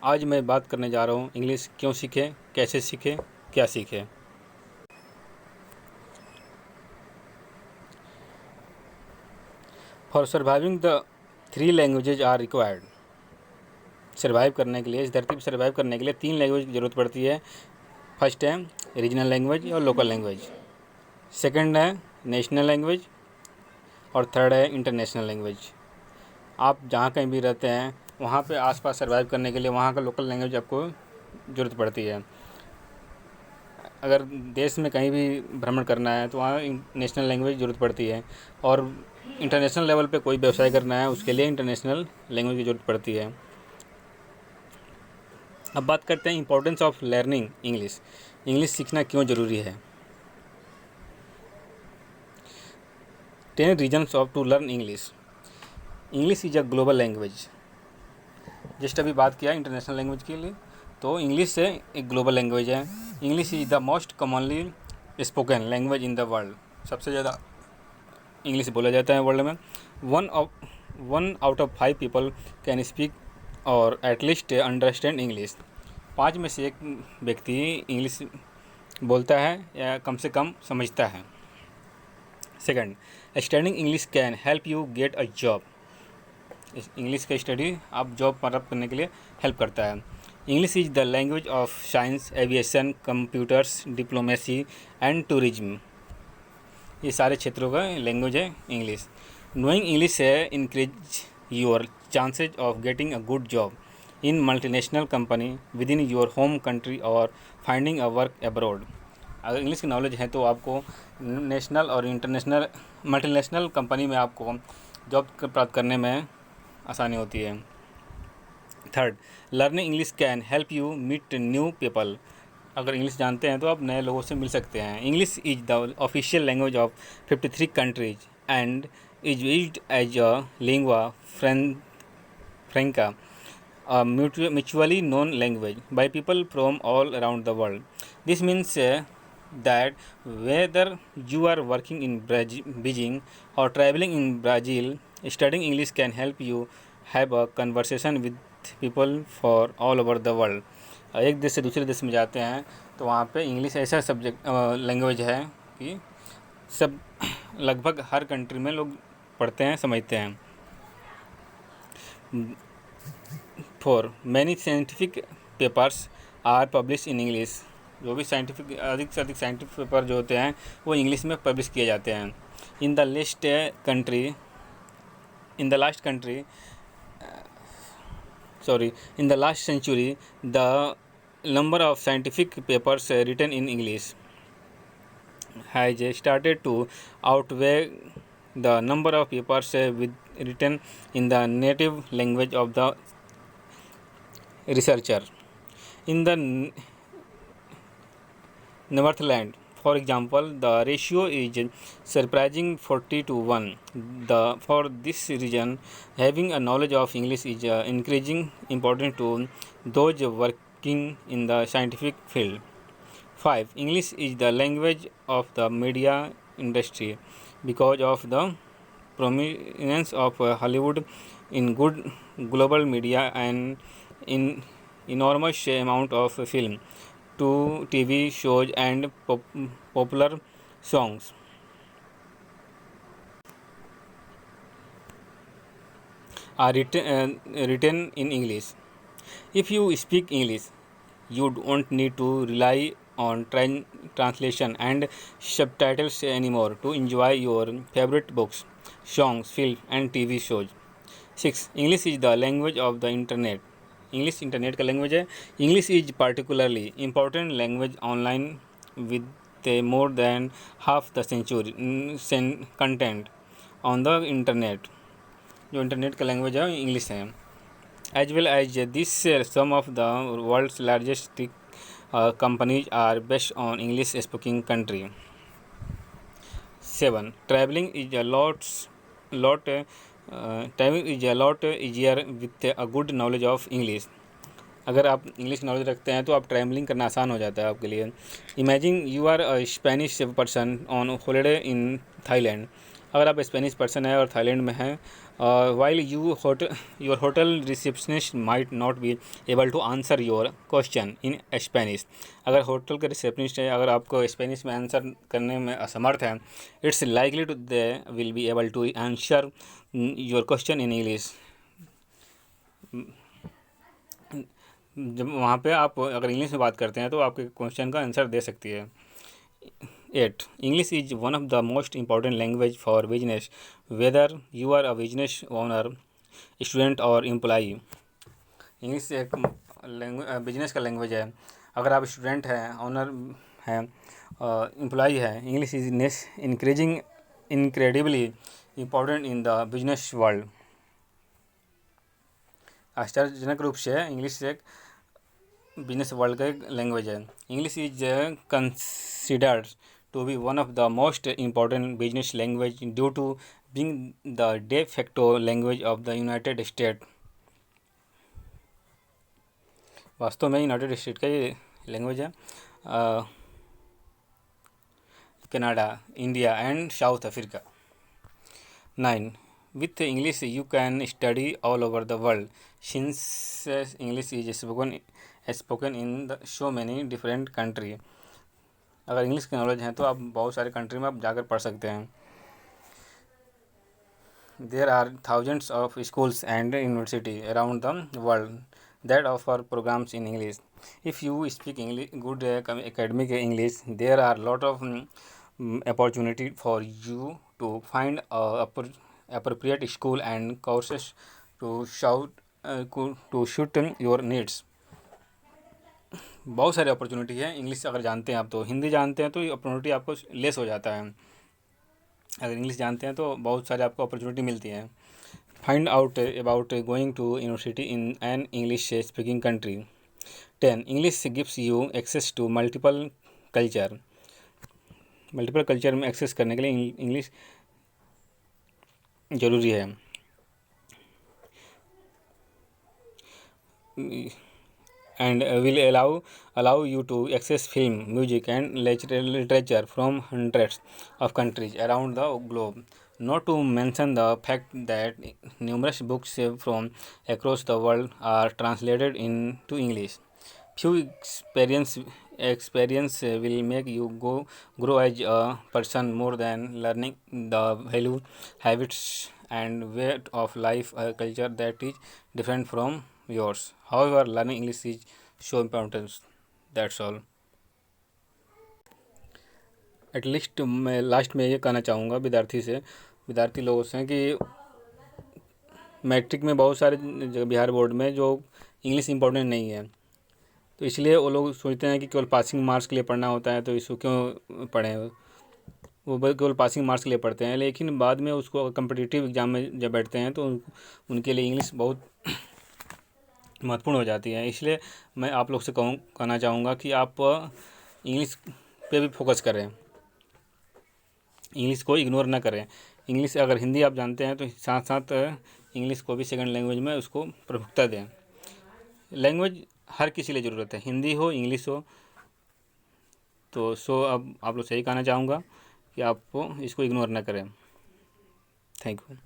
आज मैं बात करने जा रहा हूँ इंग्लिश क्यों सीखें, कैसे सीखें, क्या सीखें। For surviving the 3 languages are required. Survive करने के लिए, इस धरती पर सर्वाइव करने के लिए 3 लैंग्वेज की ज़रूरत पड़ती है। फर्स्ट है रीजनल लैंग्वेज और लोकल लैंग्वेज, सेकंड है नेशनल लैंग्वेज और थर्ड है इंटरनेशनल लैंग्वेज। आप जहाँ कहीं भी रहते हैं वहाँ पे आसपास सर्वाइव करने के लिए वहाँ का लोकल लैंग्वेज आपको ज़रूरत पड़ती है। अगर देश में कहीं भी भ्रमण करना है तो वहाँ नेशनल लैंग्वेज ज़रूरत पड़ती है, और इंटरनेशनल लेवल पे कोई व्यवसाय करना है उसके लिए इंटरनेशनल लैंग्वेज की ज़रूरत पड़ती है। अब बात करते हैं importance of learning English. English सीखना क्यों ज़रूरी है। 10 reasons of to learn English. English is a global language. Just अभी बात किया इंटरनेशनल लैंग्वेज के लिए, तो इंग्लिश से एक ग्लोबल लैंग्वेज है। English is the most commonly spoken language in the world. सबसे ज़्यादा इंग्लिश बोला जाता है वर्ल्ड में। One out of 5 people can speak और एटलीस्ट अंडरस्टैंड इंग्लिश। 5 में से एक व्यक्ति इंग्लिश बोलता है या कम से कम समझता है। Second, studying English can help you get a job. English का स्टडी आप जॉब प्राप्त करने के लिए हेल्प करता है। English is the language of science, aviation, computers, diplomacy and tourism. ये सारे क्षेत्रों का लैंग्वेज है इंग्लिश। नोइंग इंग्लिश है increase your chances of getting a good job in multinational company with in your home country और finding a work abroad. अगर English की knowledge है तो आपको नेशनल और इंटरनेशनल मल्टीनेशनल कंपनी में आपको जॉब प्राप्त करने में आसानी होती है। Third, learning English can help you meet new people. अगर इंग्लिश जानते हैं तो आप नए लोगों से मिल सकते हैं। English is the official language of 53 countries and is used as a lingua franca, a mutually known language by people from all around the world. This means that whether you are working in Beijing or traveling in Brazil, studying English can help you have a conversation with people for all over the world. एक देश से दूसरे देश में जाते हैं तो वहाँ पे इंग्लिश ऐसा सब्जेक्ट लैंग्वेज है कि सब लगभग हर कंट्री में लोग पढ़ते हैं, समझते हैं। 4. Many scientific papers are published in English. जो भी साइंटिफिक अधिक से अधिक साइंटिफिक पेपर जो होते हैं वो इंग्लिश में पब्लिश किए जाते हैं। In the last century the number of scientific papers written in English has started to outweigh the number of papers written in the native language of the researcher. In the Netherlands, for example, the ratio is surprising 40 to 1. For this reason, having a knowledge of English is increasing important to those working in the scientific field. 5. English is the language of the media industry. Because of the prominence of Hollywood in good global media and in enormous amount of film to TV shows and popular songs are written in English. If you speak English, you don't need to rely on translation and subtitles anymore to enjoy your favorite books, songs, films, and TV shows. 6. English is the language of the internet. English internet का language है। English is particularly important language online with more than half the century content on the internet. जो internet का language है English है। As well as this some of the world's largest companies are based on English speaking country. 7. Traveling is a lot easier with a good knowledge of English. अगर आप English knowledge रखते हैं तो आप travelling करना आसान हो जाता है आपके लिए। Imagine you are a Spanish person on holiday in Thailand अगर आप स्पेनिश पर्सन है और थाईलैंड में हैं, while your hotel receptionist might not be able to answer your question in Spanish. अगर होटल के रिसेप्शनिस्ट है, अगर आपको स्पेनिश में आंसर करने में असमर्थ है, it's likely to they will be able to answer your question in English. जब वहाँ पे आप अगर इंग्लिश में बात करते हैं तो आपके क्वेश्चन का आंसर दे सकती है। 8. English is one of the most important language for business, whether you are a business owner, student or employee. English एक बिजनेस का लैंग्वेज है। अगर आप स्टूडेंट हैं, ऑनर हैं, एम्प्लॉई है, English is increasing incredibly important in the business world. आश्चर्यजनक रूप से इंग्लिश एक बिजनेस वर्ल्ड का एक लैंग्वेज है। English is considered to be one of the most important business language due to being the de facto language of the United States. वास्तव में United state का ये लैंग्वेज है। Canada, India and south Africa. 9. With English you can study all over the world since English is spoken in so many different countries. अगर English की knowledge है तो आप बहुत सारे कंट्री में आप जाकर पढ़ सकते हैं। There are thousands of schools and university around the world that offer programmes in English. If you speak English good academic English, there are lot of opportunity for you to find appropriate school and courses to suit your needs. बहुत सारी opportunity है। English अगर जानते हैं आप तो, हिंदी जानते हैं तो ये अपॉर्चुनिटी आपको लेस हो जाता है। अगर इंग्लिश जानते हैं तो बहुत सारे आपको अपॉर्चुनिटी मिलती है। Find out about going to university in an English speaking country. 10. English gives you access to multiple culture. Multiple culture में एक्सेस करने के लिए इंग्लिश ज़रूरी है। And will allow you to access film, music and literature from hundreds of countries around the globe, not to mention the fact that numerous books from across the world are translated into English. Few experience will make you grow as a person more than learning the value, habits and way of life a culture that is different from yours. However, learning English is so important. That's all. At least मैं last में ये कहना चाहूँगा विद्यार्थी लोगों से कि matric में बहुत सारे बिहार बोर्ड में जो इंग्लिश इम्पोर्टेंट नहीं है, तो इसलिए वो लोग सोचते हैं कि केवल पासिंग मार्क्स के लिए पढ़ना होता है, तो इसको क्यों पढ़ें। वो केवल पासिंग मार्क्स के लिए पढ़ते हैं, लेकिन बाद में उसको कम्पिटिटिव एग्ज़ाम में जब बैठते हैं तो उनके लिए इंग्लिश बहुत महत्वपूर्ण हो जाती है। इसलिए मैं आप लोग से कहना चाहूँगा कि आप इंग्लिश पे भी फोकस करें, इंग्लिश को इग्नोर ना करें। इंग्लिश अगर हिंदी आप जानते हैं तो साथ साथ इंग्लिश को भी सेकंड लैंग्वेज में उसको प्रमुखता दें। लैंग्वेज हर किसी लिए ज़रूरत है, हिंदी हो इंग्लिश हो। तो अब आप लोग से यही कहना चाहूँगा कि आप इसको इग्नोर ना करें। Thank you.